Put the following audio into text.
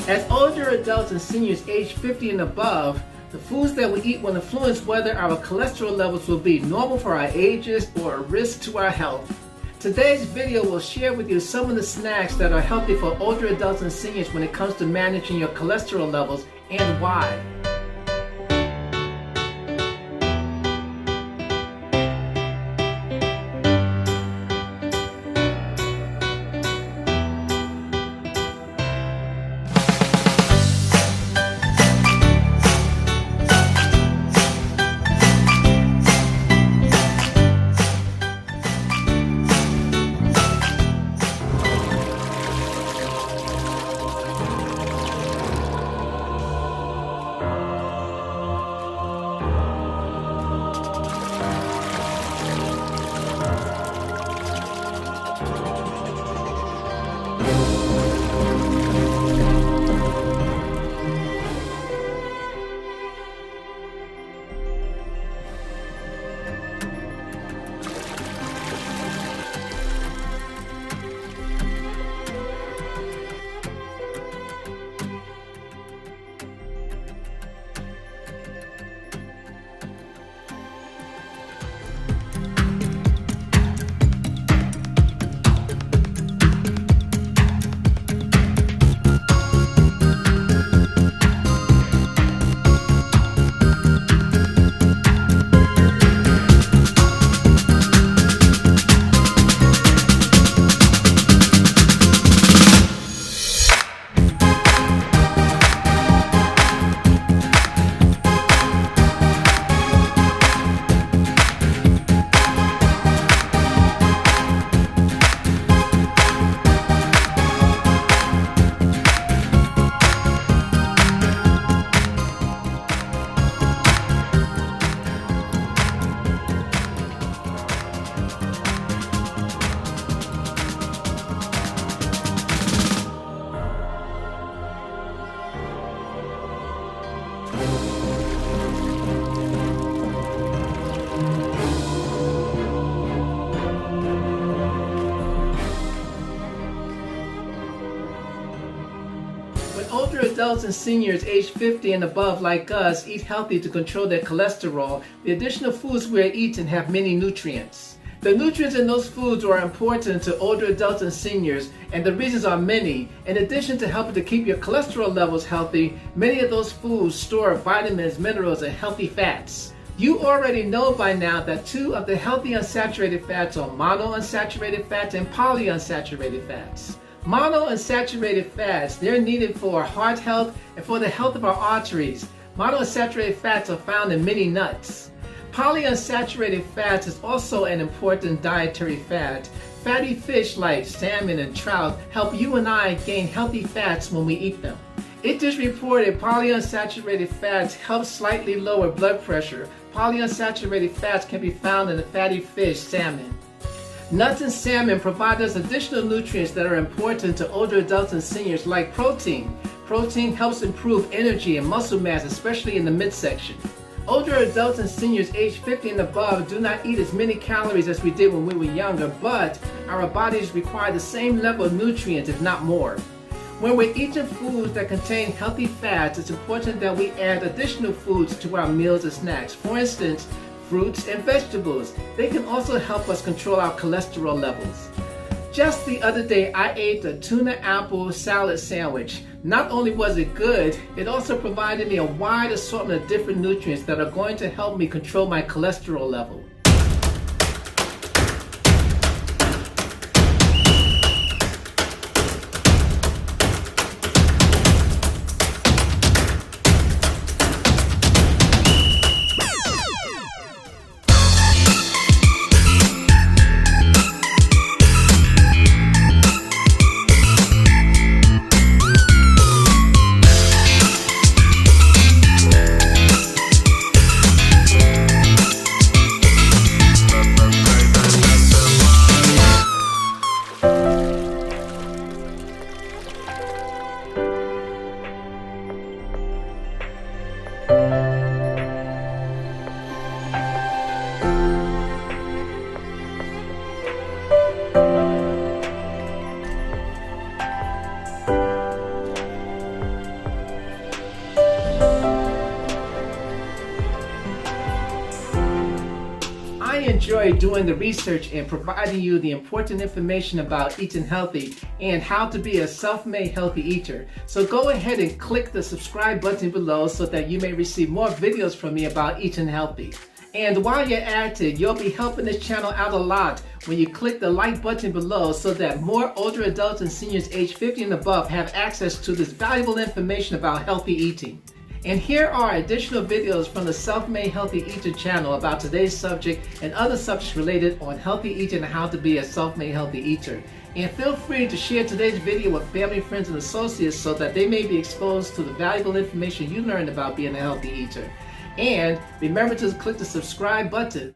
As older adults and seniors age 50 and above, the foods that we eat will influence whether our cholesterol levels will be normal for our ages or a risk to our health. Today's video will share with you some of the snacks that are healthy for older adults and seniors when it comes to managing your cholesterol levels and why. When older adults and seniors age 50 and above like us eat healthy to control their cholesterol, the additional foods we are eating have many nutrients. The nutrients in those foods are important to older adults and seniors, and the reasons are many. In addition to helping to keep your cholesterol levels healthy, many of those foods store vitamins, minerals, and healthy fats. You already know by now that two of the healthy unsaturated fats are monounsaturated fats and polyunsaturated fats. Monounsaturated fats, they're needed for heart health and for the health of our arteries. Monounsaturated fats are found in many nuts. Polyunsaturated fats is also an important dietary fat. Fatty fish like salmon and trout help you and I gain healthy fats when we eat them. It is reported polyunsaturated fats help slightly lower blood pressure. Polyunsaturated fats can be found in the fatty fish salmon. Nuts and salmon provide us additional nutrients that are important to older adults and seniors like protein. Protein helps improve energy and muscle mass, especially in the midsection. Older adults and seniors aged 50 and above do not eat as many calories as we did when we were younger, but our bodies require the same level of nutrients, if not more. When we're eating foods that contain healthy fats, it's important that we add additional foods to our meals and snacks. For instance, fruits and vegetables. They can also help us control our cholesterol levels. Just the other day, I ate a tuna apple salad sandwich. Not only was it good, it also provided me a wide assortment of different nutrients that are going to help me control my cholesterol level. enjoy doing the research and providing you the important information about eating healthy and how to be a self-made healthy eater. So go ahead and click the subscribe button below so that you may receive more videos from me about eating healthy. And while you're at it, you'll be helping this channel out a lot when you click the like button below so that more older adults and seniors age 50 and above have access to this valuable information about healthy eating. And here are additional videos from the Self-Made Healthy Eater channel about today's subject and other subjects related on healthy eating and how to be a self-made healthy eater. And feel free to share today's video with family, friends, and associates so that they may be exposed to the valuable information you learned about being a healthy eater. And remember to click the subscribe button.